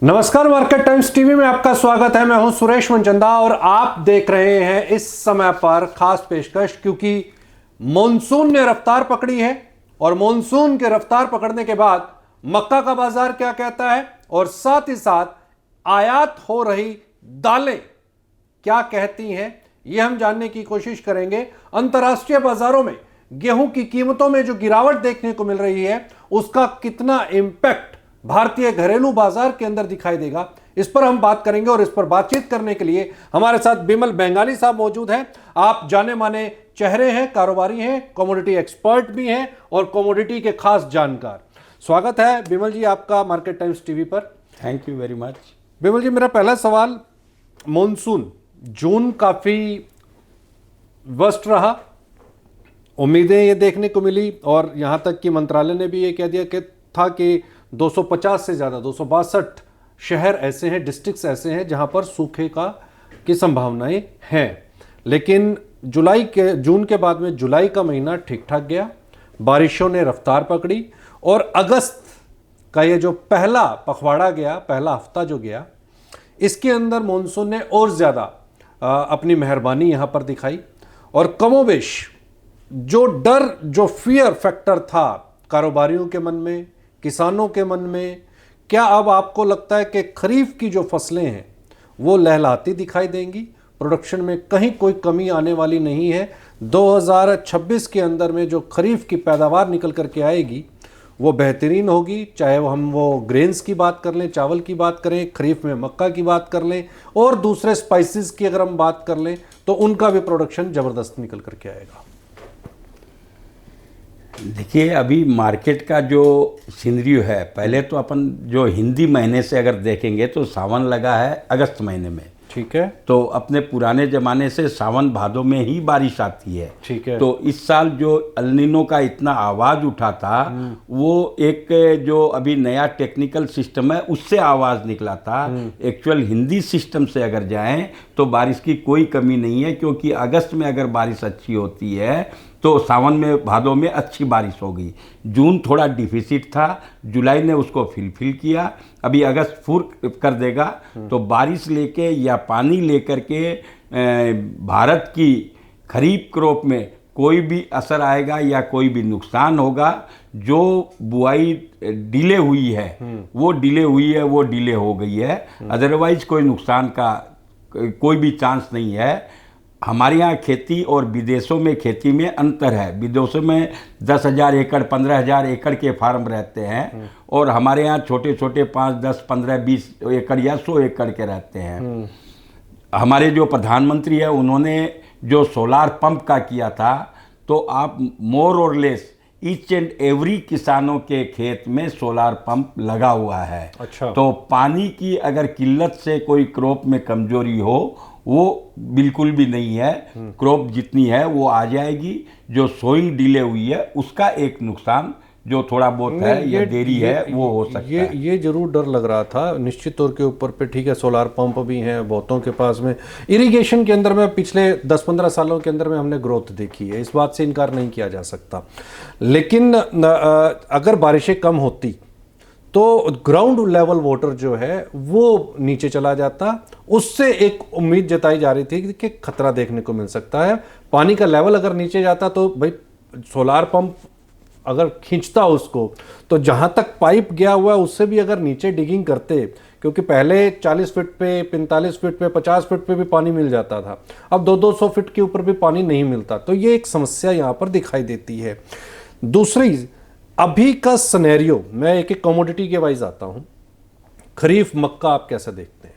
नमस्कार, market Times TV में आपका स्वागत है। मैं हूं सुरेश मनचंदा और आप देख रहे हैं इस समय पर खास पेशकश, क्योंकि मॉनसून ने रफ्तार पकड़ी है और मॉनसून के रफ्तार पकड़ने के बाद मक्का का बाजार क्या कहता है और साथ ही साथ आयात हो रही दालें क्या कहती हैं, यह हम जानने की कोशिश करेंगे। अंतर्राष्ट्रीय बाजारों में गेहूं की कीमतों में जो गिरावट देखने को मिल रही है, उसका कितना इंपैक्ट भारतीय घरेलू बाजार के अंदर दिखाई देगा, इस पर हम बात करेंगे। और इस पर बातचीत करने के लिए हमारे साथ बिमल बेंगाली साहब मौजूद हैं। आप जाने माने चेहरे हैं, कारोबारी हैं, कमोडिटी एक्सपर्ट भी हैं और कमोडिटी के खास जानकार। स्वागत है बिमल जी आपका मार्केट टाइम्स टीवी पर। Thank you very much. Bimal ji, मेरा पहला सवाल, मॉनसून जून काफी वर्स्ट रहा, उम्मीदें ये देखने को मिली और यहां तक कि मंत्रालय ने भी ये कह दिया कि 250 से ज्यादा 262 शहर ऐसे हैं, डिस्ट्रिक्ट्स ऐसे हैं जहां पर सूखे की संभावनाएं हैं। लेकिन जून के बाद में जुलाई का महीना ठीक ठाक गया, बारिशों ने रफ्तार पकड़ी और अगस्त का ये जो पहला पखवाड़ा गया, पहला हफ्ता जो गया, इसके अंदर मॉनसून ने और ज्यादा अपनी मेहरबानी यहां पर दिखाई। और कमोबेश जो डर, जो फियर फैक्टर था कारोबारियों के मन में, किसानों के मन में, क्या अब आपको लगता है कि खरीफ की जो फसलें हैं वो लहलहाती दिखाई देंगी? प्रोडक्शन में कहीं कोई कमी आने वाली नहीं है। 2026 के अंदर में जो खरीफ की पैदावार निकल करके आएगी वो बेहतरीन होगी, चाहे वो ग्रेन्स की बात कर लें, चावल की बात करें, खरीफ में मक्का की बात कर लें और दूसरे स्पाइसेस की अगर हम बात कर लें तो उनका भी प्रोडक्शन ज़बरदस्त निकल करके आएगा। देखिए, अभी मार्केट का जो सिनेरियो है, पहले तो अपन जो हिंदी महीने से अगर देखेंगे तो सावन लगा है अगस्त महीने में, ठीक है। तो अपने पुराने ज़माने से सावन भादों में ही बारिश आती है, ठीक है। तो इस साल जो एल नीनो का इतना आवाज़ उठा था, वो एक जो अभी नया टेक्निकल सिस्टम है उससे आवाज़ निकला था। एक्चुअल हिंदी सिस्टम से अगर जाएं तो बारिश की कोई कमी नहीं है, क्योंकि अगस्त में अगर बारिश अच्छी होती है तो सावन में भादों में अच्छी बारिश होगी। जून थोड़ा डिफिसिट था, जुलाई ने उसको फिलफिल किया, अभी अगस्त फुल कर देगा। तो बारिश लेके या पानी लेकर के भारत की खरीफ क्रॉप में कोई भी असर आएगा या कोई भी नुकसान होगा? जो बुआई डिले हुई है वो डिले हो गई है, अदरवाइज कोई नुकसान का कोई भी चांस नहीं है। हमारे यहाँ खेती और विदेशों में खेती में अंतर है। विदेशों में 10,000 एकड़ 15,000 एकड़ के फार्म रहते हैं और हमारे यहाँ छोटे छोटे 5, 10, 15, 20 एकड़ या 100 एकड़ के रहते हैं। हमारे जो प्रधानमंत्री है उन्होंने जो सोलार पंप का किया था, तो आप मोर और लेस ईच एंड एवरी किसानों के खेत में सोलार पंप लगा हुआ है। अच्छा। तो पानी की अगर किल्लत से कोई क्रॉप में कमजोरी हो, वो बिल्कुल भी नहीं है। क्रॉप जितनी है वो आ जाएगी। जो सोइंग डिले हुई है उसका एक नुकसान जो थोड़ा बहुत है या देरी है वो हो सकता है। ये जरूर डर लग रहा था निश्चित तौर के ऊपर पे। ठीक है, सोलार पंप भी हैं बहुतों के पास में। इरिगेशन के अंदर में पिछले 10-15 सालों के अंदर में हमने ग्रोथ देखी है, इस बात से इनकार नहीं किया जा सकता। लेकिन अगर बारिशें कम होती तो ग्राउंड लेवल वाटर जो है वो नीचे चला जाता। उससे एक उम्मीद जताई जा रही थी कि खतरा देखने को मिल सकता है। पानी का लेवल अगर नीचे जाता तो भाई सोलार पंप अगर खींचता उसको, तो जहां तक पाइप गया हुआ है उससे भी अगर नीचे डिगिंग करते, क्योंकि पहले 40 फीट पे, 45 फीट पे, 50 फीट पे भी पानी मिल जाता था, अब 200 फीट के ऊपर भी पानी नहीं मिलता। तो ये एक समस्या यहां पर दिखाई देती है। दूसरी, अभी का सिनेरियो, मैं एक एक कमोडिटी के वाइज आता हूं। खरीफ मक्का आप कैसा देखते हैं?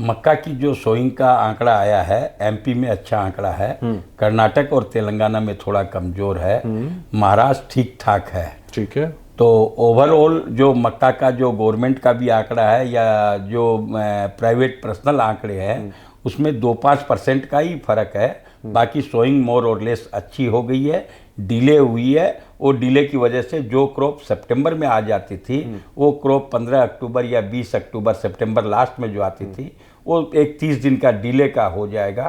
मक्का की जो सोइंग का आंकड़ा आया है, एमपी में अच्छा आंकड़ा है, कर्नाटक और तेलंगाना में थोड़ा कमजोर है, महाराष्ट्र ठीक ठाक है। ठीक है। तो ओवरऑल जो मक्का का जो गवर्नमेंट का भी आंकड़ा है या जो प्राइवेट पर्सनल आंकड़े हैं, उसमें 2-5% का ही फर्क है। बाकी सोइंग मोर और लेस अच्छी हो गई है। डिले हुई है और डिले की वजह से जो क्रॉप सितंबर में आ जाती थी वो क्रॉप 15 अक्टूबर या 20 अक्टूबर, सितंबर लास्ट में जो आती थी वो एक 30 दिन का डिले का हो जाएगा।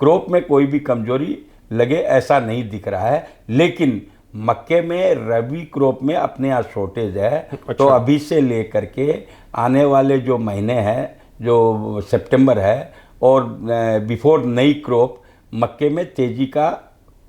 क्रॉप में कोई भी कमजोरी लगे ऐसा नहीं दिख रहा है। लेकिन मक्के में रबी क्रॉप में अपने यहाँ शॉर्टेज है। अच्छा। तो अभी से लेकर के आने वाले जो महीने हैं, जो सितंबर है और बिफोर नई क्रॉप, मक्के में तेजी का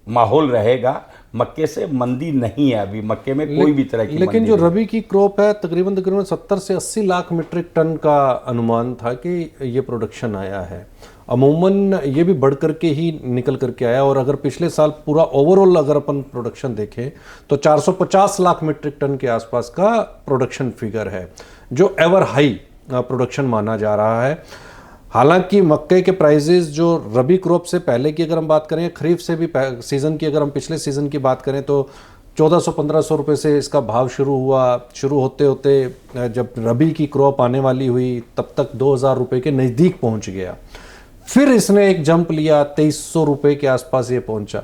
माहौल रहेगा। मक्के से मंदी नहीं है अभी, मक्के में कोई भी तरह की लेकिन मंदी जो नहीं। रबी की क्रॉप है तकरीबन 70 से 80 लाख मीट्रिक टन का अनुमान था कि ये प्रोडक्शन आया है। अमूमन ये भी बढ़ करके ही निकल करके आया, और अगर पिछले साल पूरा ओवरऑल अगर अपन प्रोडक्शन देखें तो 450 लाख मीट्रिक टन के आसपास का प्रोडक्शन फिगर है, जो एवर हाई प्रोडक्शन माना जा रहा है। हालांकि मक्के के प्राइजेस जो रबी क्रॉप से पहले की अगर हम बात करें, खरीफ से भी सीज़न की अगर हम पिछले सीज़न की बात करें तो 1400-1500 रुपये से इसका भाव शुरू हुआ। शुरू होते होते जब रबी की क्रॉप आने वाली हुई तब तक 2000 रुपये के नज़दीक पहुंच गया। फिर इसने एक जंप लिया, 2300 रुपये के आसपास ये पहुंचा।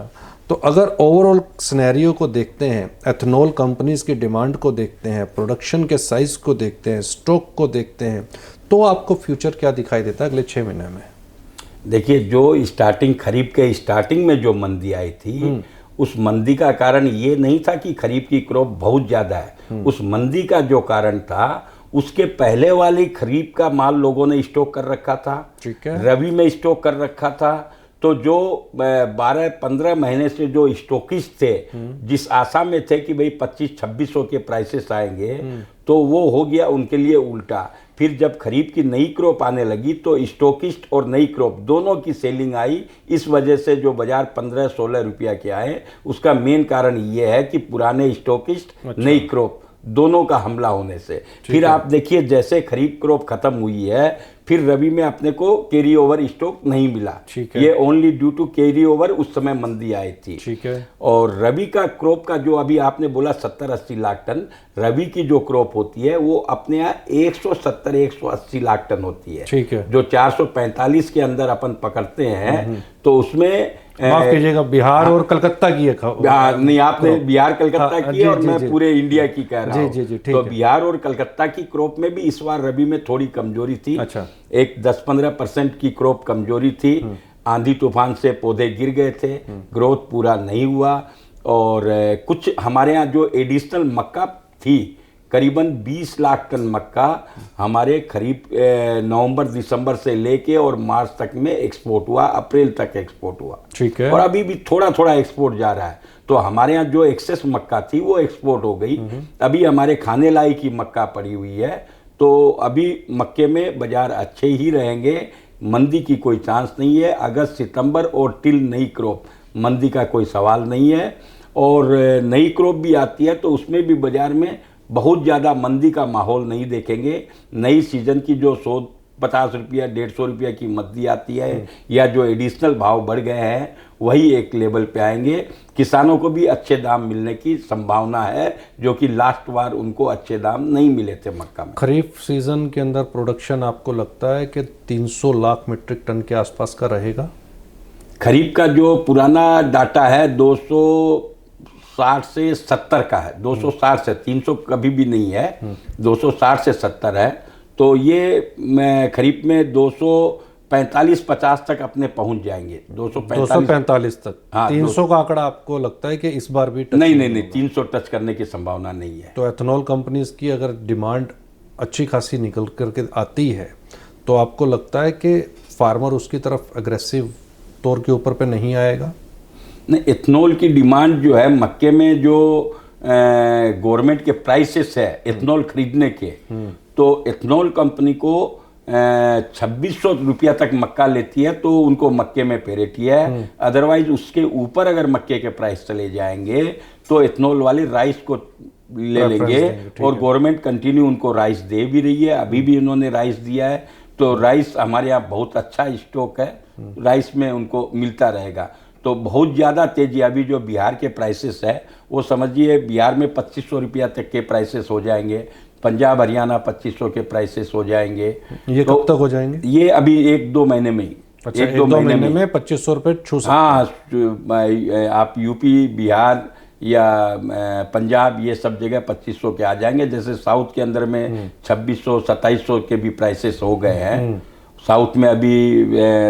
तो अगर ओवरऑल सिनेरियो को देखते हैं, एथनॉल कंपनीज की डिमांड को देखते हैं, प्रोडक्शन के साइज को देखते हैं, स्टॉक को देखते हैं, तो आपको फ्यूचर क्या दिखाई देता है अगले 6 महीने में? देखिए, जो स्टार्टिंग खरीफ के स्टार्टिंग में जो मंदी आई थी, उस मंदी का कारण ये नहीं था कि खरीफ की क्रॉप बहुत ज़्यादा है। उस मंदी का जो कारण था, उसके पहले वाली खरीफ का माल लोगों ने स्टॉक कर रखा था, ठीक है, रबी में स्टॉक कर रखा था। तो जो 12-15 महीने से जो स्टॉकिस्ट थे, जिस आशा में थे कि भाई 2500-2600 के प्राइसेस आएंगे, तो वो हो गया उनके लिए उल्टा। फिर जब खरीफ की नई क्रॉप आने लगी तो स्टॉकिस्ट और नई क्रॉप दोनों की सेलिंग आई। इस वजह से जो बाजार 15-16 रुपया के आए, उसका मेन कारण ये है कि पुराने स्टॉकिस्ट, नई क्रॉप दोनों का हमला होने से। फिर आप देखिए, जैसे खरीफ क्रॉप खत्म हुई है, फिर रबी में अपने को कैरी ओवर स्टॉक नहीं मिला। ये only due to carry over उस समय मंदी आई थी। ठीक है। और रबी का क्रॉप का जो अभी आपने बोला 70-80 लाख टन, रबी की जो क्रॉप होती है वो अपने यहाँ 170-180 लाख टन होती है। ठीक है। जो 445 के अंदर अपन पकड़ते हैं, तो उसमें माफ कीजिएगा, बिहार और कलकत्ता की है। नहीं, आपने बिहार कलकत्ता की है और मैं पूरे इंडिया की कह रहा हूँ। जी, तो बिहार और कलकत्ता की क्रॉप में भी इस बार रबी में थोड़ी कमजोरी थी। अच्छा। एक 10-15% की क्रॉप कमजोरी थी। आंधी तूफान से पौधे गिर गए थे, ग्रोथ पूरा नहीं हुआ। और कुछ हमारे यहाँ जो एडिशनल मक्का थी, करीबन 20 लाख टन मक्का हमारे खरीफ नवंबर दिसंबर से लेके और मार्च तक में एक्सपोर्ट हुआ, अप्रैल तक एक्सपोर्ट हुआ। ठीक है। और अभी भी थोड़ा थोड़ा एक्सपोर्ट जा रहा है। तो हमारे यहाँ जो एक्सेस मक्का थी वो एक्सपोर्ट हो गई। अभी हमारे खाने लायक की मक्का पड़ी हुई है। तो अभी मक्के में बाजार अच्छे ही रहेंगे, मंदी की कोई चांस नहीं है। अगस्त सितंबर और टिल नई क्रॉप मंदी का कोई सवाल नहीं है। और नई क्रॉप भी आती है तो उसमें भी बाजार में बहुत ज़्यादा मंदी का माहौल नहीं देखेंगे। नई सीजन की जो 150 रुपया 150 रुपया की मंदी आती है, या जो एडिशनल भाव बढ़ गए हैं, वही एक लेवल पे आएंगे। किसानों को भी अच्छे दाम मिलने की संभावना है, जो कि लास्ट बार उनको अच्छे दाम नहीं मिले थे मक्का में। खरीफ सीजन के अंदर प्रोडक्शन आपको लगता है कि 300 लाख मीट्रिक टन के आसपास का रहेगा? खरीफ का जो पुराना डाटा है 260 से 70 का है। 260 से 300 कभी भी नहीं है, 260 से 70 है। तो ये मैं खरीफ में 245-50 तक अपने पहुंच जाएंगे। 245 तक। हाँ, 300 का आंकड़ा आपको लगता है कि इस बार भी टच नहीं 300 टच करने की संभावना नहीं है। तो एथनॉल कंपनीज की अगर डिमांड अच्छी खासी निकल करके आती है तो आपको लगता है कि फार्मर उसकी तरफ अग्रेसिव तौर के ऊपर पे नहीं आएगा? नहीं, एथनॉल की डिमांड जो है मक्के में, जो गवर्नमेंट के प्राइसेस है एथनॉल खरीदने के, तो एथनॉल कंपनी को 2600 रुपया तक मक्का लेती है तो उनको मक्के में पेरिटी है। अदरवाइज उसके ऊपर अगर मक्के के प्राइस चले जाएंगे तो एथनॉल वाले राइस को ले लेंगे। और गवर्नमेंट कंटिन्यू उनको राइस दे भी रही है, अभी भी उन्होंने राइस दिया है। तो राइस हमारे यहाँ बहुत अच्छा स्टॉक है, राइस में उनको मिलता रहेगा। तो बहुत ज़्यादा तेजी, अभी जो बिहार के प्राइसेस है वो समझिए बिहार में 2500 रुपया तक के प्राइसेस हो जाएंगे, पंजाब हरियाणा 2500 के प्राइसेस हो जाएंगे। ये कब तक हो जाएंगे? ये अभी 1-2 महीने में ही। अच्छा, 1-2 महीने में 2500 रुपये छू सकते हैं। हाँ, आप यूपी, बिहार या पंजाब ये सब जगह 2500 के आ जाएंगे। जैसे साउथ के अंदर में 2600-2700 के भी प्राइसेस हो गए हैं। साउथ में अभी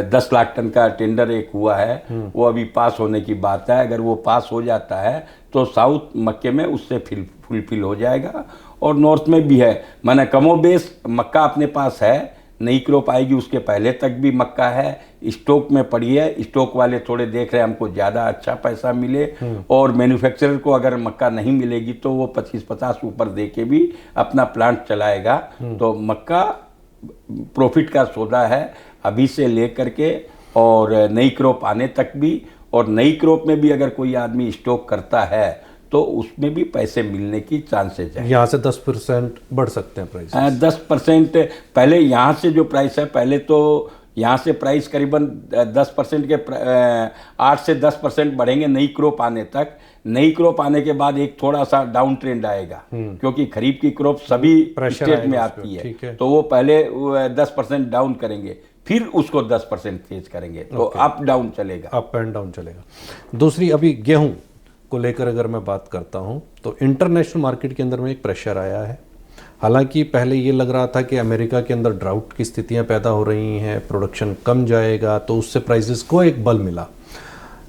10 लाख टन का टेंडर एक हुआ है, वो अभी पास होने की बात है। अगर वो पास हो जाता है तो साउथ मक्के में उससे फुलफिल हो जाएगा। और नॉर्थ में भी है। माने कमोबेश मक्का अपने पास है, नई क्रॉप आएगी उसके पहले तक भी मक्का है, स्टॉक में पड़ी है। स्टॉक वाले थोड़े देख रहे हैं हमको ज़्यादा अच्छा पैसा मिले, और मैन्युफैक्चरर को अगर मक्का नहीं मिलेगी तो वो 25-50 ऊपर दे के भी अपना प्लांट चलाएगा। तो मक्का प्रॉफिट का सौदा है अभी से लेकर के और नई क्रॉप आने तक भी। और नई क्रॉप में भी अगर कोई आदमी स्टॉक करता है तो उसमें भी पैसे मिलने की चांसेज है। यहाँ से 10% बढ़ सकते हैं प्राइस। 10% पहले यहाँ से जो प्राइस है, पहले तो यहाँ से प्राइस करीबन 10% के 8 से 10% बढ़ेंगे नई क्रॉप आने तक। नई क्रॉप आने के बाद एक थोड़ा सा डाउन ट्रेंड आएगा, क्योंकि खरीफ की क्रॉप सभी स्टेट में आती है, तो वो पहले 10% डाउन करेंगे, फिर उसको 10% तेज करेंगे, तो अप डाउन चलेगा, अप एंड डाउन चलेगा। दूसरी, अभी गेहूं को लेकर अगर मैं बात करता हूं तो इंटरनेशनल मार्केट के अंदर में एक प्रेशर आया है। हालांकि पहले ये लग रहा था कि अमेरिका के अंदर ड्राउट की स्थितियां पैदा हो रही हैं, प्रोडक्शन कम जाएगा, तो उससे प्राइसेस को एक बल मिला।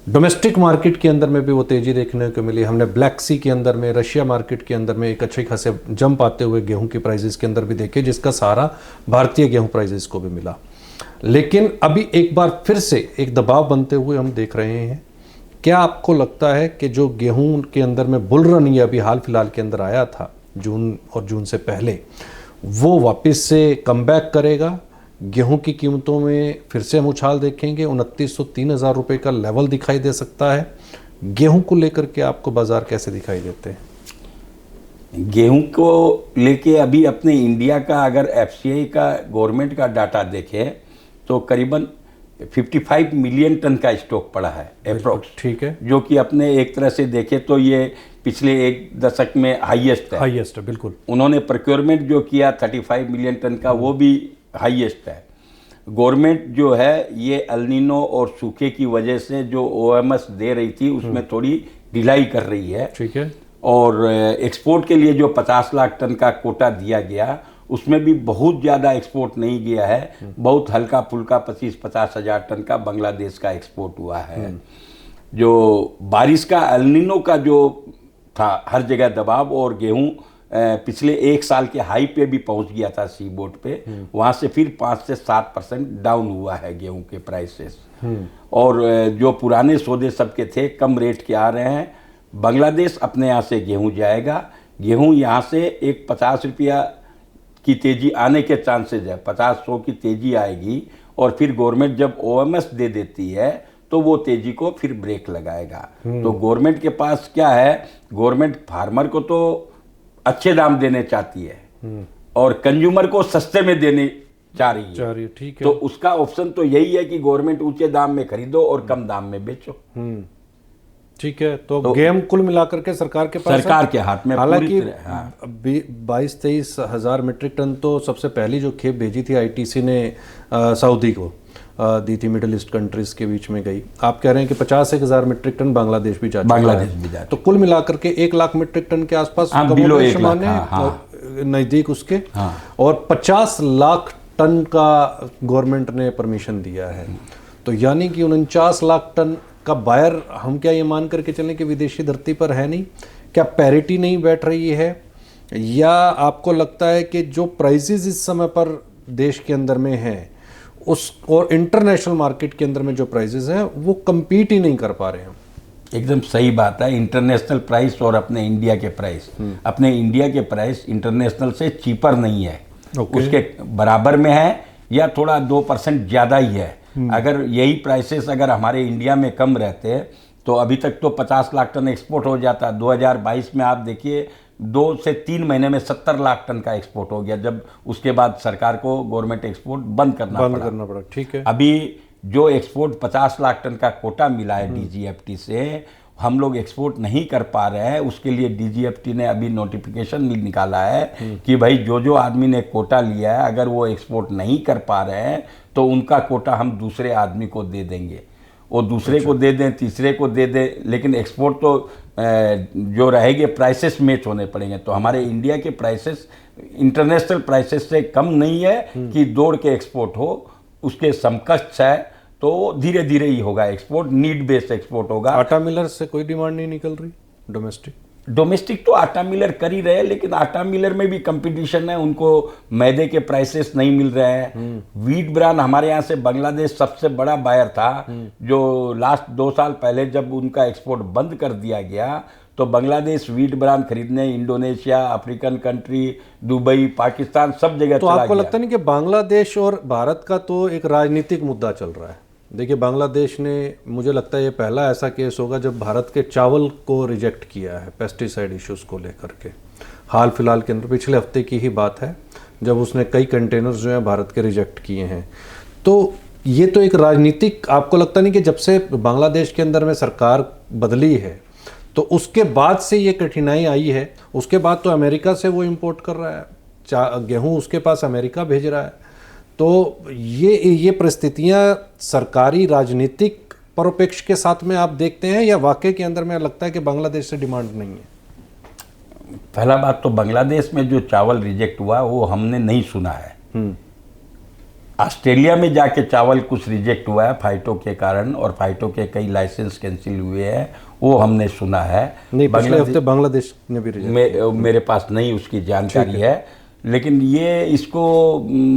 डोमेस्टिक मार्केट के अंदर में भी वो तेज़ी देखने को मिली। हमने ब्लैक सी के अंदर में, रशिया मार्केट के अंदर में एक अच्छे खासे जंप आते हुए गेहूं की प्राइसेस के अंदर भी देखे, जिसका सहारा भारतीय गेहूं प्राइसेस को भी मिला। लेकिन अभी एक बार फिर से एक दबाव बनते हुए हम देख रहे हैं। क्या आपको लगता है कि जो गेहूं के अंदर में बुल रन ये अभी हाल फिलहाल के अंदर आया था जून और जून से पहले, वो वापस से कमबैक करेगा? गेहूं की कीमतों में फिर से हम उछाल देखेंगे, 2900-3000 रुपये का लेवल दिखाई दे सकता है। गेहूं को लेकर के आपको बाजार कैसे दिखाई देते हैं? गेहूं को लेके अभी अपने इंडिया का अगर एफसीआई का गवर्नमेंट का डाटा देखें तो करीबन 55 मिलियन टन का स्टॉक पड़ा है अप्रोक्स, ठीक है, जो कि अपने एक तरह से देखें तो ये पिछले एक दशक में हाईएस्ट है, बिल्कुल। उन्होंने प्रोक्योरमेंट जो किया 35 मिलियन टन का, वो भी हाईएस्ट है। गवर्नमेंट जो है ये एलनिनो और सूखे की वजह से जो ओएमएस दे रही थी उसमें थोड़ी ढिलाई कर रही है, ठीक है। और एक्सपोर्ट के लिए जो 50 लाख टन का कोटा दिया गया उसमें भी बहुत ज़्यादा एक्सपोर्ट नहीं गया है, बहुत हल्का फुल्का 25-50 हज़ार टन का बांग्लादेश का एक्सपोर्ट हुआ है। जो बारिश का एलनिनो का जो था हर जगह दबाव, और गेहूं पिछले एक साल के हाई पे भी पहुंच गया था सी बोर्ड पे, वहाँ से फिर 5 से 7% डाउन हुआ है गेहूं के प्राइसेस। और जो पुराने सौदे सबके थे कम रेट के आ रहे हैं। बांग्लादेश अपने यहाँ से गेहूं जाएगा, गेहूं यहाँ से एक 50 रुपया की तेजी आने के चांसेज है, 50-100 की तेजी आएगी, और फिर गवर्नमेंट जब ओएमएस दे देती है तो वो तेजी को फिर ब्रेक लगाएगा। तो गवर्नमेंट के पास क्या है, गवर्नमेंट फार्मर को तो अच्छे दाम देने चाहती है और कंज्यूमर को सस्ते में देने चाह रही है, ठीक है। तो उसका ऑप्शन तो यही है कि गवर्नमेंट ऊंचे दाम में खरीदो और कम दाम में बेचो। ठीक है। तो गेम कुल मिलाकर के सरकार के पास, सरकार के हाथ में। हालांकि 22-23 हज़ार मीट्रिक टन तो सबसे पहली जो खेप भेजी थी आईटीसी ने सऊदी को दी थी, मिडिल ईस्ट कंट्रीज के बीच में गई। आप कह रहे हैं कि 50-1,000 मीट्रिक टन बांग्लादेश भी जा चुका है, तो कुल मिलाकर के 1 लाख मीट्रिक टन के आसपास नजदीक उसके, और 50 लाख टन का गवर्नमेंट ने परमिशन दिया है। तो यानी कि 49 लाख टन का बायर हम क्या ये मान करके चलें कि विदेशी धरती पर है नहीं? क्या पैरिटी नहीं बैठ रही है, या आपको लगता है कि जो प्राइसेस इस समय पर देश के अंदर में हैं उस और इंटरनेशनल मार्केट के अंदर में जो प्राइसेस हैं वो compete ही नहीं कर पा रहे हैं? एकदम सही बात है। इंटरनेशनल प्राइस और अपने इंडिया के प्राइस, अपने इंडिया के प्राइस इंटरनेशनल से चीपर नहीं है, उसके बराबर में है या थोड़ा 2% ज़्यादा ही है। अगर यही प्राइसेस अगर हमारे इंडिया में कम रहते तो अभी तक तो 50 लाख टन एक्सपोर्ट हो जाता। 2022 में आप देखिए 2 से 3 महीने में 70 लाख टन का एक्सपोर्ट हो गया, जब उसके बाद सरकार को गवर्नमेंट एक्सपोर्ट बंद करना पड़ा। ठीक है। अभी जो एक्सपोर्ट 50 लाख टन का कोटा मिला है डीजीएफटी से, हम लोग एक्सपोर्ट नहीं कर पा रहे हैं। उसके लिए डीजीएफटी ने अभी नोटिफिकेशन भी निकाला है कि भाई जो आदमी ने कोटा लिया है अगर वो एक्सपोर्ट नहीं कर पा रहे हैं तो उनका कोटा हम दूसरे आदमी को दे देंगे, और दूसरे को दे दें, तीसरे को दे दें, लेकिन एक्सपोर्ट तो जो रहेंगे प्राइसेस मैच होने पड़ेंगे। तो हमारे इंडिया के प्राइसेस इंटरनेशनल प्राइसेस से कम नहीं है कि दौड़ के एक्सपोर्ट हो, उसके समकक्ष है, तो धीरे धीरे ही होगा एक्सपोर्ट, नीड बेस्ड एक्सपोर्ट होगा। आटा मिलर से कोई डिमांड नहीं निकल रही डोमेस्टिक? डोमेस्टिक तो आटा मिलर कर ही रहे, लेकिन आटा मिलर में भी कंपटीशन है, उनको मैदे के प्राइसेस नहीं मिल रहे हैं। व्हीट ब्रांड हमारे यहाँ से बांग्लादेश सबसे बड़ा बायर था, जो लास्ट 2 साल पहले जब उनका एक्सपोर्ट बंद कर दिया गया तो बांग्लादेश व्हीट ब्रांड खरीदने Indonesia, African country, Dubai, Pakistan सब जगह तो आपको लगता नहीं कि बांग्लादेश और भारत का तो एक राजनीतिक मुद्दा चल रहा है? देखिए, बांग्लादेश ने, मुझे लगता है ये पहला ऐसा केस होगा जब भारत के चावल को रिजेक्ट किया है पेस्टिसाइड इश्यूज को लेकर के। हाल फिलहाल के अंदर पिछले हफ्ते की ही बात है जब उसने कई कंटेनर्स जो हैं भारत के रिजेक्ट किए हैं। तो ये तो एक राजनीतिक, आपको लगता नहीं कि जब से बांग्लादेश के अंदर में सरकार बदली है तो उसके बाद से ये कठिनाई आई है? उसके बाद तो अमेरिका से वो इंपोर्ट कर रहा है, गेहूं उसके पास अमेरिका भेज रहा है। तो ये परिस्थितियां सरकारी राजनीतिक परिप्रेक्ष्य के साथ में आप देखते हैं, या वाकई के अंदर में लगता है कि बांग्लादेश से डिमांड नहीं है? पहला बात तो बांग्लादेश में जो चावल रिजेक्ट हुआ वो हमने नहीं सुना है। ऑस्ट्रेलिया में जाके चावल कुछ रिजेक्ट हुआ है फाइटो के कारण, और फाइटो के कई लाइसेंस कैंसिल हुए हैं, वो हमने सुना है। नहीं, पिछले हफ्ते बांग्लादेश ने भी रिजेक्ट मेरे पास नहीं उसकी जानकारी है, लेकिन ये इसको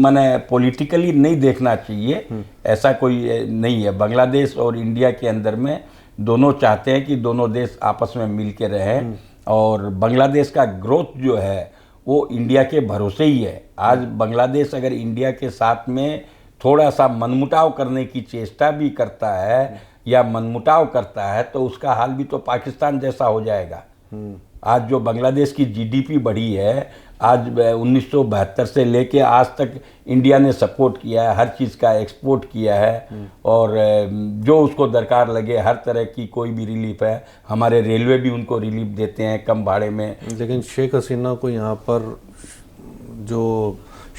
माने पॉलिटिकली नहीं देखना चाहिए, ऐसा कोई नहीं है। बांग्लादेश और इंडिया के अंदर में दोनों चाहते हैं कि दोनों देश आपस में मिल के रहें, और बांग्लादेश का ग्रोथ जो है वो इंडिया के भरोसे ही है। आज बांग्लादेश अगर इंडिया के साथ में थोड़ा सा मनमुटाव करने की चेष्टा भी करता है या मनमुटाव करता है तो उसका हाल भी तो पाकिस्तान जैसा हो जाएगा। आज जो बांग्लादेश की जीडीपी बढ़ी है, आज 1972 से लेके आज तक इंडिया ने सपोर्ट किया है, हर चीज़ का एक्सपोर्ट किया है, और जो उसको दरकार लगे हर तरह की कोई भी रिलीफ है, हमारे रेलवे भी उनको रिलीफ देते हैं कम भाड़े में। लेकिन शेख हसीना को यहाँ पर जो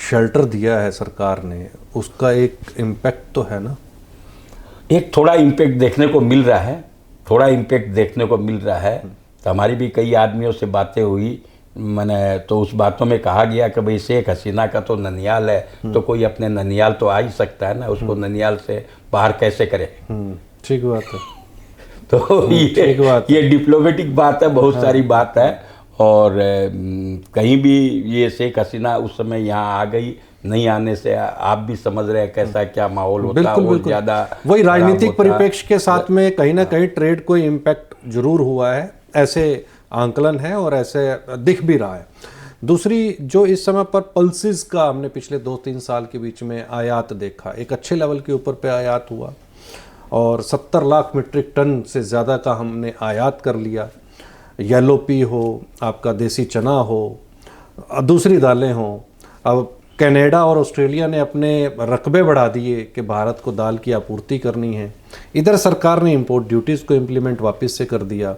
शेल्टर दिया है सरकार ने, उसका एक इम्पैक्ट तो है ना? एक थोड़ा इम्पैक्ट देखने को मिल रहा है, थोड़ा इम्पैक्ट देखने को मिल रहा है। तो हमारी भी कई आदमियों से बातें हुई, मैंने तो उस बातों में कहा गया कि भाई शेख हसीना का तो ननियाल है, तो कोई अपने ननियाल तो आ ही सकता है ना, उसको ननियाल से बाहर कैसे करे। ठीक बात है। तो ये डिप्लोमेटिक बात है, बहुत सारी बात है, और कहीं भी ये शेख हसीना उस समय यहाँ आ गई, नहीं आने से आप भी समझ रहे हैं कैसा क्या माहौल होता है, और ज़्यादा वही राजनीतिक परिप्रेक्ष्य के साथ में कहीं ना कहीं ट्रेड को इम्पैक्ट जरूर हुआ है, ऐसे आंकलन है और ऐसे दिख भी रहा है। दूसरी, जो इस समय पर पल्सेस का हमने पिछले 2-3 साल के बीच में आयात देखा, एक अच्छे लेवल के ऊपर पे आयात हुआ, और 70 लाख मीट्रिक टन से ज़्यादा का हमने आयात कर लिया। येलो पी हो, आपका देसी चना हो, दूसरी दालें हों। अब कनाडा और ऑस्ट्रेलिया ने अपने रकबे बढ़ा दिए कि भारत को दाल की आपूर्ति करनी है। इधर सरकार ने इंपोर्ट ड्यूटीज़ को इम्प्लीमेंट वापस से कर दिया।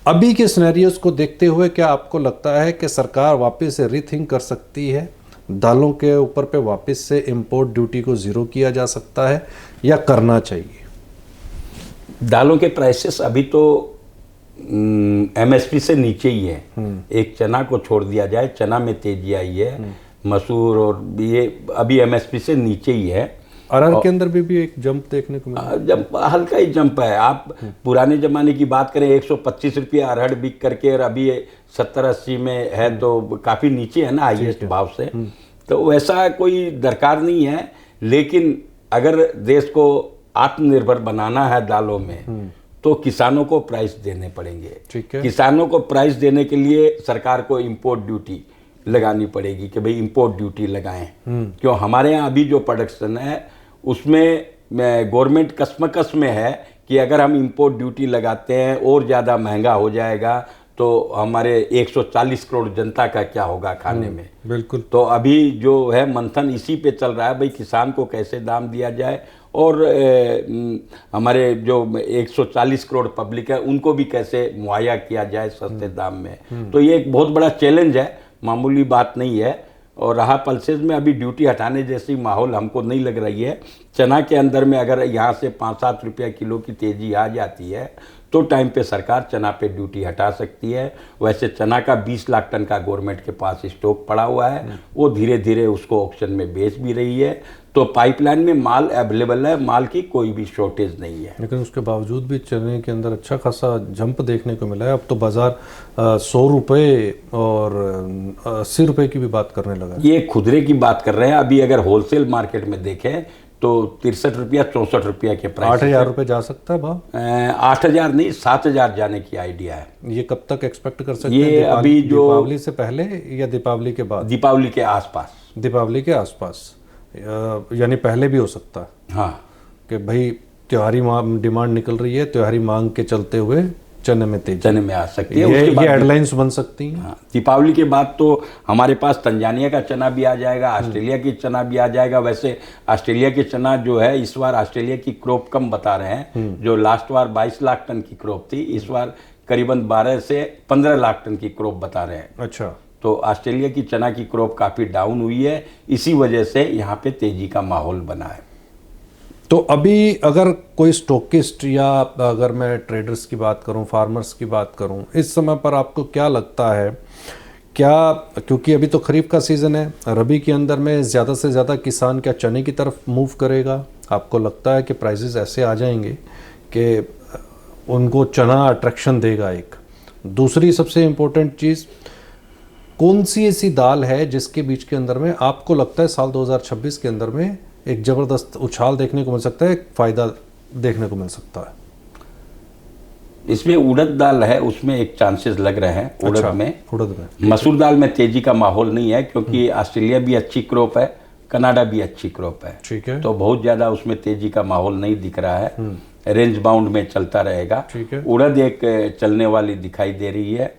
अभी के सिनेरियोस को देखते हुए क्या आपको लगता है कि सरकार वापस से रीथिंक कर सकती है, दालों के ऊपर पे वापस से इंपोर्ट ड्यूटी को ज़ीरो किया जा सकता है, या करना चाहिए? दालों के प्राइसेस अभी तो एमएसपी से नीचे ही है। एक चना को छोड़ दिया जाए, चना में तेजी आई है, मसूर और ये अभी एमएसपी से नीचे ही है। अरहर के अंदर भी एक जंप देखने को मिला, जंप हल्का ही जंप है। आप पुराने ज़माने की बात करें, 125 रुपये अरहर बिक करके, और अभी 70-80 में है, तो काफ़ी नीचे है ना हाईएस्ट भाव से। तो वैसा कोई दरकार नहीं है, लेकिन अगर देश को आत्मनिर्भर बनाना है दालों में तो किसानों को प्राइस देने पड़ेंगे। ठीक है। किसानों को प्राइस देने के लिए सरकार को इंपोर्ट ड्यूटी लगानी पड़ेगी कि भाई इंपोर्ट ड्यूटी लगाएं। क्यों हमारे यहाँ अभी जो प्रोडक्शन है उसमें गवर्नमेंट कसमकस में है कि अगर हम इंपोर्ट ड्यूटी लगाते हैं और ज़्यादा महंगा हो जाएगा तो हमारे 140 करोड़ जनता का क्या होगा खाने में। बिल्कुल। तो अभी जो है मंथन इसी पे चल रहा है, भाई किसान को कैसे दाम दिया जाए, और हमारे जो 140 करोड़ पब्लिक है उनको भी कैसे मुहैया किया जाए सस्ते दाम में। तो ये एक बहुत बड़ा चैलेंज है, मामूली बात नहीं है। और रहा पल्सेज में, अभी ड्यूटी हटाने जैसी माहौल हमको नहीं लग रही है। चना के अंदर में अगर यहाँ से 5-7 रुपया किलो की तेज़ी आ जाती है तो टाइम पे सरकार चना पे ड्यूटी हटा सकती है। वैसे चना का 20 लाख टन का गवर्नमेंट के पास स्टॉक पड़ा हुआ है, वो धीरे धीरे उसको ऑक्शन में बेच भी रही है। तो पाइपलाइन में माल अवेलेबल है, माल की कोई भी शॉर्टेज नहीं है। लेकिन उसके बावजूद भी चने के अंदर अच्छा खासा जंप देखने को मिला है। अब तो बाजार 100 रुपये और 80 रुपये की भी बात करने लगा है। ये खुदरे की बात कर रहे हैं। अभी अगर होलसेल मार्केट में देखें तो 63 रुपया 64 रुपया के प्राइस 8,000 रुपये जा सकता है भाव? 8,000 नहीं 7,000 जाने की आइडिया है। ये कब तक एक्सपेक्ट कर सकते ये हैं? अभी जो दीपावली से पहले या दीपावली के बाद? दीपावली के आसपास। दीपावली के आसपास, यानी पहले भी हो सकता है। हाँ, कि भाई त्योहारी डिमांड निकल रही है, त्योहारी मांग के चलते हुए चने में तेजी, चने में आ सकती है। ये उसके बाद हेडलाइंस बन सकती हैं। हाँ, दीपावली के बाद तो हमारे पास तंजानिया का चना भी आ जाएगा, ऑस्ट्रेलिया की चना भी आ जाएगा। वैसे ऑस्ट्रेलिया की चना जो है, इस बार ऑस्ट्रेलिया की क्रॉप कम बता रहे हैं। जो लास्ट बार 22 लाख टन की क्रॉप थी, इस बार करीबन 12 से 15 लाख टन की क्रॉप बता रहे हैं। अच्छा, तो ऑस्ट्रेलिया की चना की क्रॉप काफ़ी डाउन हुई है, इसी वजह से यहाँ पे तेजी का माहौल बना है। तो अभी अगर कोई स्टॉकिस्ट या अगर मैं ट्रेडर्स की बात करूं, फार्मर्स की बात करूं, इस समय पर आपको क्या लगता है, क्या, क्योंकि अभी तो खरीफ का सीज़न है, रबी के अंदर में ज़्यादा से ज़्यादा किसान क्या चने की तरफ मूव करेगा? आपको लगता है कि प्राइसेस ऐसे आ जाएंगे कि उनको चना अट्रैक्शन देगा? एक दूसरी सबसे इम्पोर्टेंट चीज़, कौन सी ऐसी दाल है जिसके बीच के अंदर में आपको लगता है साल 2026 के अंदर में एक ज़बरदस्त उछाल देखने को मिल सकता है, एक फ़ायदा देखने को मिल सकता है? इसमें उड़द दाल है, उसमें एक चांसेस लग रहे हैं। उड़द अच्छा, में, उड़द में। मसूर दाल में तेजी का माहौल नहीं है, क्योंकि ऑस्ट्रेलिया भी अच्छी क्रॉप है, कनाडा भी अच्छी क्रॉप है। ठीक है। तो बहुत ज़्यादा उसमें तेजी का माहौल नहीं दिख रहा है, रेंज बाउंड में चलता रहेगा। ठीक है। उड़द एक चलने वाली दिखाई दे रही है।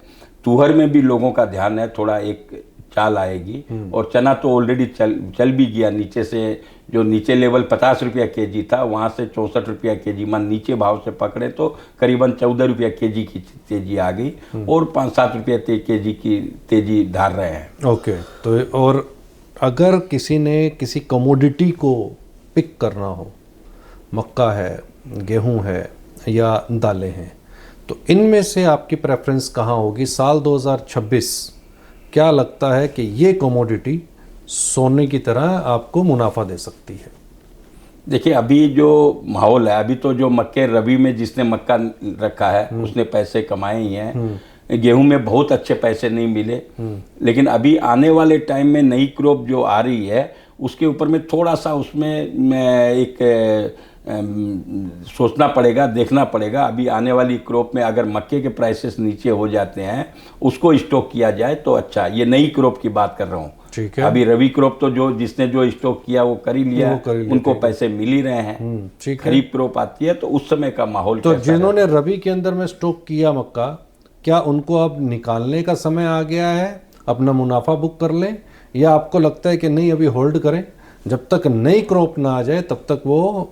तुहर में भी लोगों का ध्यान है, थोड़ा एक चाल आएगी। और चना तो ऑलरेडी चल भी गया नीचे से, जो नीचे लेवल 50 रुपया केजी था, वहाँ से 64 रुपया केजी मान नीचे भाव से पकड़े तो करीबन 14 रुपया केजी की तेजी आ गई, और 5-7 रुपया केजी की तेजी धार रहे हैं। ओके, तो और अगर किसी ने किसी कमोडिटी को पिक करना हो, मक्का है, गेहूं है या दालें हैं, तो इनमें से आपकी प्रेफरेंस कहाँ होगी? साल 2026 क्या लगता है कि ये कमोडिटी सोने की तरह आपको मुनाफा दे सकती है? देखिए, अभी जो माहौल है, अभी तो जो मक्के रबी में जिसने मक्का रखा है उसने पैसे कमाए ही हैं। गेहूं में बहुत अच्छे पैसे नहीं मिले, लेकिन अभी आने वाले टाइम में नई क्रॉप जो आ रही है उसके ऊपर में थोड़ा सा उसमें एक सोचना पड़ेगा, देखना पड़ेगा। अभी आने वाली क्रॉप में अगर मक्के के प्राइसेस नीचे हो जाते हैं, उसको स्टॉक किया जाए तो अच्छा। ये नई क्रॉप की बात कर रहा हूँ। ठीक है। अभी रबी क्रॉप तो जो जिसने जो स्टॉक किया वो कर ही लिया, उनको पैसे मिल ही रहे हैं। ठीक है। खरीफ क्रॉप आती है तो उस समय का माहौल तो जिन्होंने रबी के अंदर में स्टॉक किया मक्का, क्या उनको अब निकालने का समय आ गया है, अपना मुनाफा बुक कर लें, या आपको लगता है कि नहीं अभी होल्ड करें, जब तक नई क्रॉप ना आ जाए तब तक वो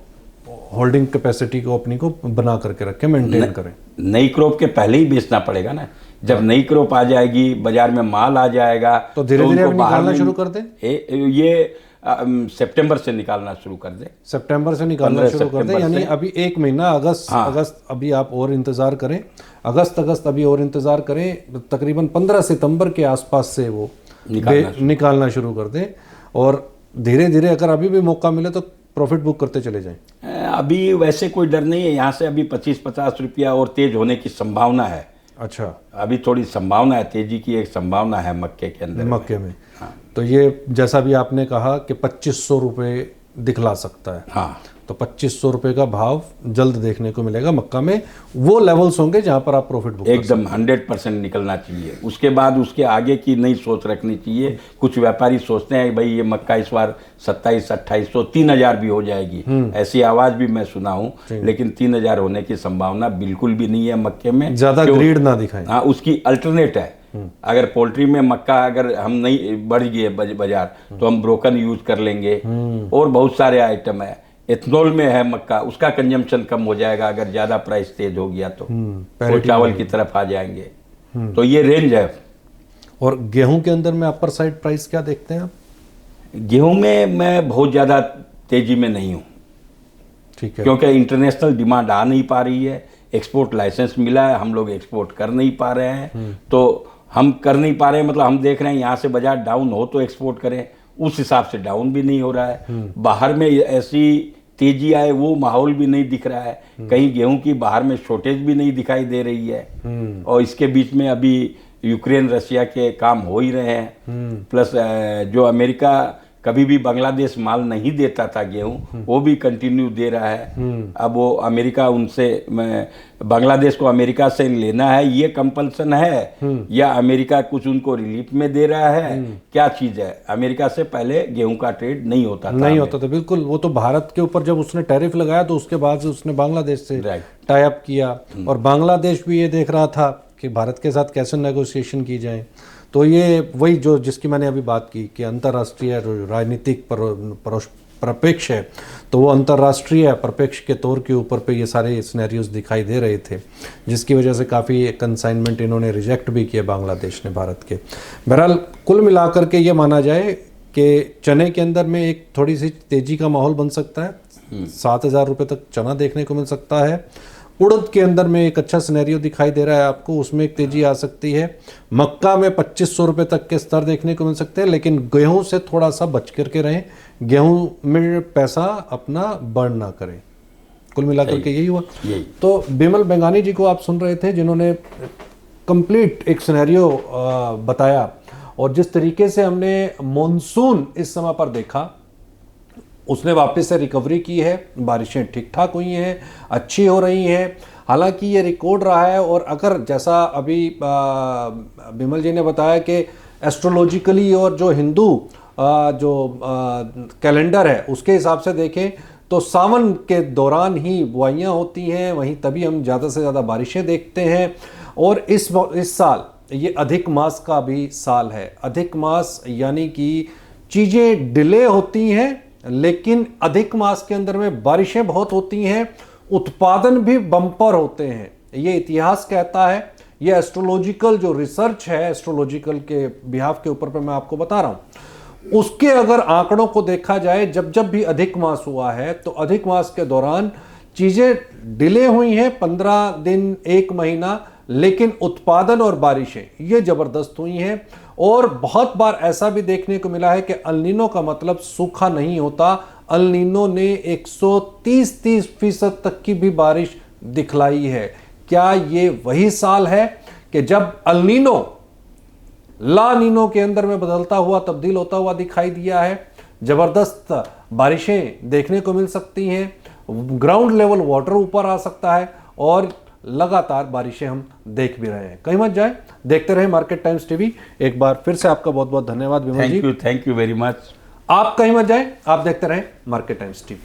होल्डिंग कैपेसिटी को अपनी को बना करके रखें, मेंटेन करें? नई क्रॉप के पहले ही बेचना पड़ेगा ना। जब नई क्रॉप आ जाएगी, बाजार में माल आ जाएगा, तो धीरे धीरे निकालना शुरू कर दें। ये सितंबर से निकालना शुरू कर दे। सितंबर से निकालना शुरू कर दें, यानी अभी एक महीना अगस्त अभी आप और इंतजार करें, अगस्त अभी और इंतजार करें, तकरीबन 15 सितंबर के आसपास से वो निकालना शुरू कर दें, और धीरे धीरे अगर अभी भी मौका मिले तो प्रॉफिट बुक करते चले जाएं। अभी वैसे कोई डर नहीं है, यहाँ से अभी 25-50 रुपया और तेज होने की संभावना है। अच्छा, अभी थोड़ी संभावना है, तेजी की एक संभावना है मक्के के अंदर, मक्के में। हाँ। तो ये जैसा भी आपने कहा कि 2500 रुपये दिखला सकता है। हाँ, तो 2500 रुपये का भाव जल्द देखने को मिलेगा मक्का में। वो लेवल्स होंगे जहां पर आप प्रॉफिट बुक एकदम 100% निकलना चाहिए। उसके बाद उसके आगे की नई सोच रखनी चाहिए। कुछ व्यापारी सोचते हैं भाई ये मक्का इस बार 2700-2800 3000 भी हो जाएगी, ऐसी आवाज भी मैं सुना हूँ, लेकिन 3000 होने की संभावना बिल्कुल भी नहीं है मक्के में। ज्यादा ग्रीड ना दिखाएं। हाँ, उसकी अल्टरनेट है। अगर पोल्ट्री में मक्का अगर हम नहीं बढ़ गए बाजार, तो हम ब्रोकन यूज कर लेंगे, और बहुत सारे आइटम है। एथनॉल में है मक्का, उसका कंजम्पशन कम हो जाएगा अगर ज्यादा प्राइस तेज हो गया तो चावल की तरफ आ जाएंगे। तो ये रेंज है। और गेहूं के अंदर में अपर साइड प्राइस क्या देखते हैं आप? गेहूं में मैं बहुत ज्यादा तेजी में नहीं हूँ। ठीक है। क्योंकि इंटरनेशनल डिमांड आ नहीं पा रही है, एक्सपोर्ट लाइसेंस मिला है, हम लोग एक्सपोर्ट कर नहीं पा रहे हैं। तो हम कर नहीं पा रहे हैं मतलब हम देख रहे हैं यहाँ से बाजार डाउन हो तो एक्सपोर्ट करें, उस हिसाब से डाउन भी नहीं हो रहा है। बाहर में ऐसी तेजी आए वो माहौल भी नहीं दिख रहा है। कहीं गेहूं की बाहर में शॉर्टेज भी नहीं दिखाई दे रही है। और इसके बीच में अभी यूक्रेन रशिया के काम हो ही रहे हैं। प्लस जो अमेरिका कभी भी बांग्लादेश माल नहीं देता था गेहूं, वो भी कंटिन्यू दे रहा है। अब वो अमेरिका उनसे बांग्लादेश को अमेरिका से लेना है, ये कंपल्सन है या अमेरिका कुछ उनको रिलीफ में दे रहा है, क्या चीज है? अमेरिका से पहले गेहूं का ट्रेड नहीं होता था। बिल्कुल। वो तो भारत के ऊपर जब उसने टैरिफ लगाया तो उसके बाद से उसने बांग्लादेश से टाई अप किया, और बांग्लादेश भी ये देख रहा था कि भारत के साथ कैसे नेगोशिएशन की जाए। तो ये वही जो जिसकी मैंने अभी बात की कि अंतर्राष्ट्रीय राजनीतिक प्रपेक्ष है, तो वो अंतर्राष्ट्रीय प्रपेक्ष के तौर के ऊपर पे ये सारे सिनेरियोज दिखाई दे रहे थे, जिसकी वजह से काफ़ी कंसाइनमेंट इन्होंने रिजेक्ट भी किए बांग्लादेश ने भारत के। बहरहाल कुल मिलाकर के ये माना जाए कि चने के अंदर में एक थोड़ी सी तेजी का माहौल बन सकता है। 7,000 रुपये तक चना देखने को मिल सकता है। उड़द के अंदर में एक अच्छा सिनेरियो दिखाई दे रहा है आपको, उसमें एक तेजी आ सकती है। मक्का में 2,500 रुपये तक के स्तर देखने को मिल सकते हैं, लेकिन गेहूं से थोड़ा सा बच करके रहें, गेहूं में पैसा अपना बर्न ना करें। कुल मिलाकर के यही हुआ। तो बिमल बेंगानी जी को आप सुन रहे थे, जिन्होंने कंप्लीट एक सिनेरियो बताया, और जिस तरीके से हमने मॉनसून इस समय पर देखा, उसने वापस से रिकवरी की है, बारिशें ठीक ठाक हुई हैं, अच्छी हो रही हैं। हालांकि ये रिकॉर्ड रहा है, और अगर जैसा अभी बिमल जी ने बताया कि एस्ट्रोलॉजिकली और जो हिंदू कैलेंडर है उसके हिसाब से देखें तो सावन के दौरान ही बुआइयाँ होती हैं, वहीं तभी हम ज़्यादा से ज़्यादा बारिशें देखते हैं। और इस साल ये अधिक मास का भी साल है। अधिक मास यानी कि चीज़ें डिले होती हैं, लेकिन अधिक मास के अंदर में बारिशें बहुत होती हैं, उत्पादन भी बम्पर होते हैं। ये इतिहास कहता है, ये एस्ट्रोलॉजिकल जो रिसर्च है, एस्ट्रोलॉजिकल के बिहाफ के ऊपर पे मैं आपको बता रहा हूं। उसके अगर आंकड़ों को देखा जाए, जब जब भी अधिक मास हुआ है तो अधिक मास के दौरान चीजें डिले हुई हैं 15 दिन 1 महीना, लेकिन उत्पादन और बारिशें ये जबरदस्त हुई हैं। और बहुत बार ऐसा भी देखने को मिला है कि अल नीनो का मतलब सूखा नहीं होता। अल नीनो ने 130% तक की भी बारिश दिखलाई है। क्या ये वही साल है कि जब अल नीनो ला नीनो के अंदर में बदलता हुआ, तब्दील होता हुआ दिखाई दिया है? जबरदस्त बारिशें देखने को मिल सकती हैं, ग्राउंड लेवल वाटर ऊपर आ सकता है, और लगातार बारिशें हम देख भी रहे हैं। कहीं मत जाए, देखते रहे मार्केट टाइम्स टीवी। एक बार फिर से आपका बहुत बहुत धन्यवाद Vimal ji. Thank you very much. आप कहीं मत जाए, आप देखते रहे मार्केट टाइम्स टीवी।